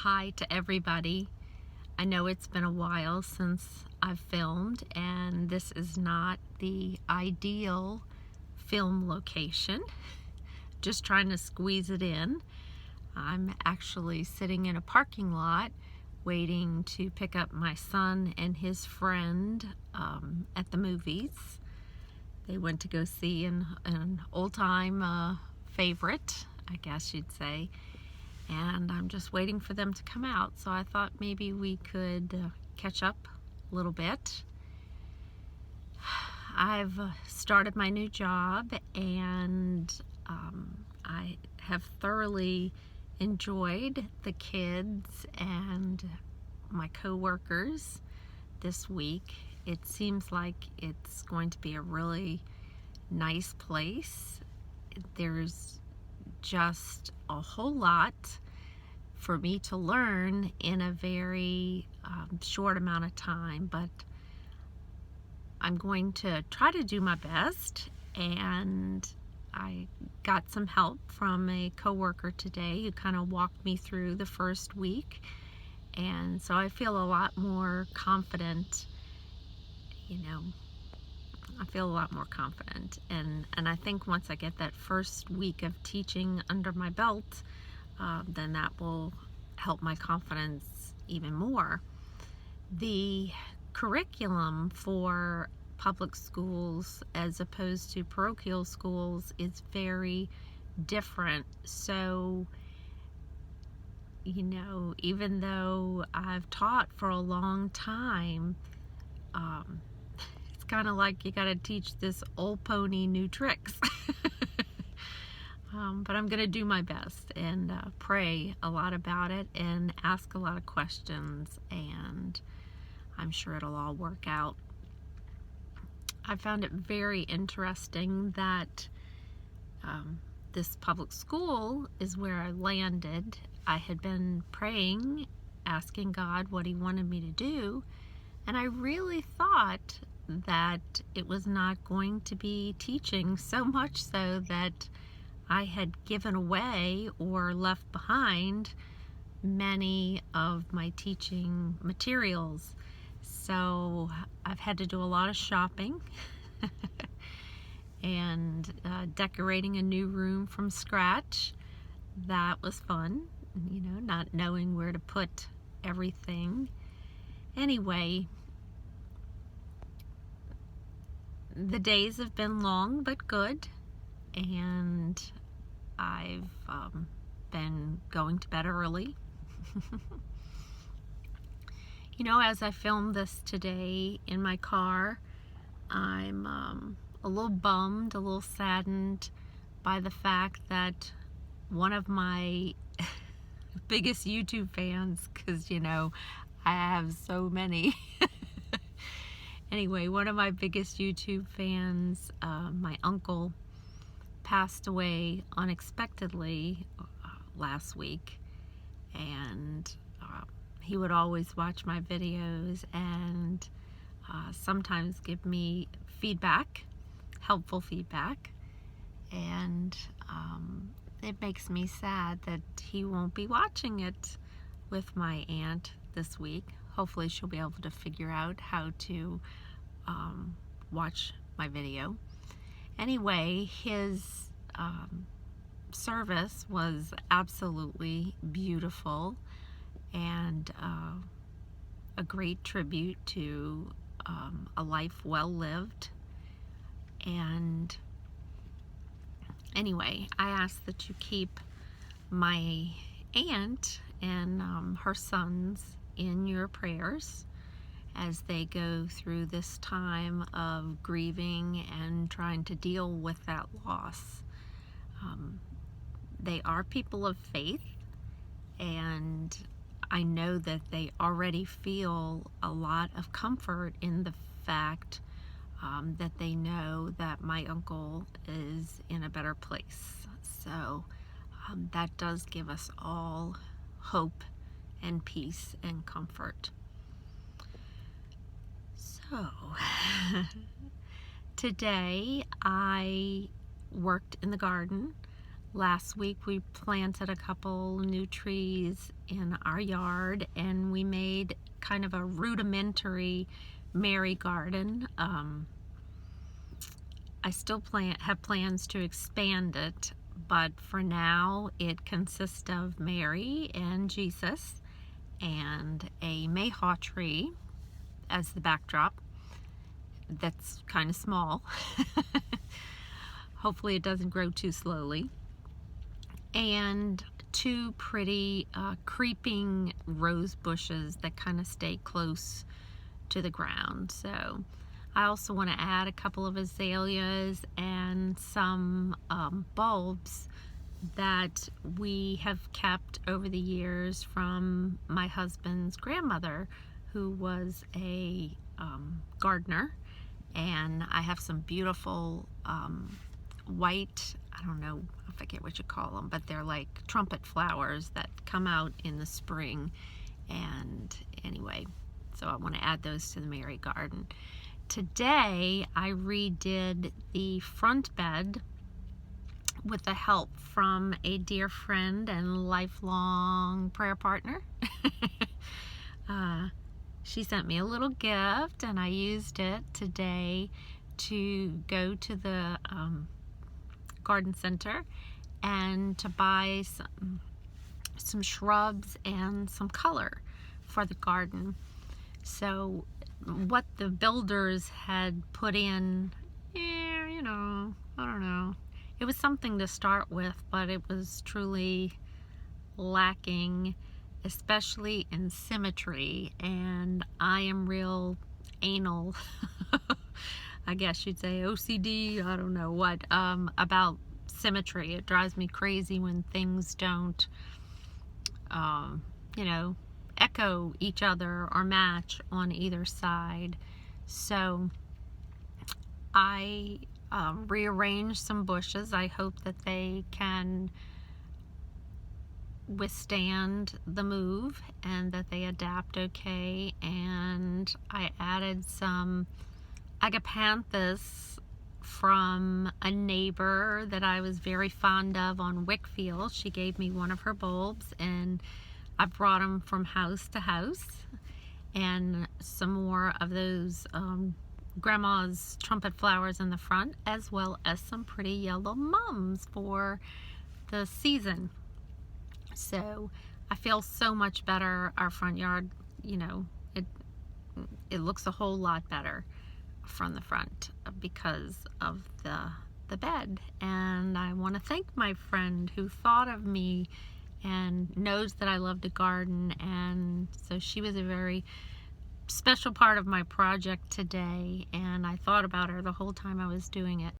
hi to everybody. I know it's been a while since I've filmed, and this is not the ideal film location. Just trying to squeeze it in. I'm actually sitting in a parking lot waiting to pick up my son and his friend at the movies. They went to go see an old-time favorite, I guess you'd say, and I'm just waiting for them to come out. So I thought maybe we could catch up a little bit. I've started my new job, and I have thoroughly enjoyed the kids and my co-workers this week. It seems like it's going to be a really nice place. There's just a whole lot for me to learn in a very short amount of time, but I'm going to try to do my best. And I got some help from a coworker today who kind of walked me through the first week, and so I feel a lot more confident. I feel a lot more confident, and I think once I get that first week of teaching under my belt, then that will help my confidence even more. The curriculum for public schools as opposed to parochial schools is very different. So, even though I've taught for a long time, it's kind of like you got to teach this old pony new tricks. But I'm going to do my best and pray a lot about it and ask a lot of questions, and I'm sure it'll all work out. I found it very interesting that this public school is where I landed. I had been praying, asking God what He wanted me to do, and I really thought that it was not going to be teaching, so much so that I had given away or left behind many of my teaching materials. So I've had to do a lot of shopping and decorating a new room from scratch. That was fun, not knowing where to put everything. Anyway, the days have been long but good, and I've been going to bed early. As I filmed this today in my car, I'm a little bummed, a little saddened by the fact that one of my biggest YouTube fans, because I have so many. Anyway, one of my biggest YouTube fans, my uncle, passed away unexpectedly last week, and he would always watch my videos and sometimes give me feedback, helpful feedback, and it makes me sad that he won't be watching it with my aunt this week. Hopefully she'll be able to figure out how to watch my video. Anyway, his service was absolutely beautiful, and a great tribute to a life well lived. And anyway, I ask that you keep my aunt and her sons in your prayers as they go through this time of grieving and trying to deal with that loss. They are people of faith, and I know that they already feel a lot of comfort in the fact that they know that my uncle is in a better place. So that does give us all hope and peace and comfort. So today I worked in the garden. Last week we planted a couple new trees in our yard, and we made kind of a rudimentary Mary garden. I still have plans to expand it, but for now it consists of Mary and Jesus and a mayhaw tree as the backdrop. That's kind of small. Hopefully it doesn't grow too slowly. And two pretty creeping rose bushes that kind of stay close to the ground. So I also want to add a couple of azaleas and some bulbs that we have kept over the years from my husband's grandmother, who was a gardener. And I have some beautiful white, I don't know, I forget what you call them, but they're like trumpet flowers that come out in the spring. And anyway, so I want to add those to the Mary garden. Today I redid the front bed with the help from a dear friend and lifelong prayer partner. She sent me a little gift, and I used it today to go to the garden center and to buy some shrubs and some color for the garden. So what the builders had put in, you know, I don't know. It was something to start with, but it was truly lacking, especially in symmetry, and I am real anal, I guess you'd say OCD, I don't know what, about symmetry. It drives me crazy when things don't, you know, echo each other or match on either side. So I rearranged some bushes. I hope that they can withstand the move and that they adapt okay. And I added some agapanthus from a neighbor that I was very fond of on Wickfield. She gave me one of her bulbs, and I brought them from house to house, and some more of those grandma's trumpet flowers in the front, as well as some pretty yellow mums for the season. So I feel so much better. Our front yard, you know, it looks a whole lot better from the front because of the bed. And I want to thank my friend who thought of me and knows that I love to garden, and so she was a very special part of my project today, and I thought about her the whole time I was doing it.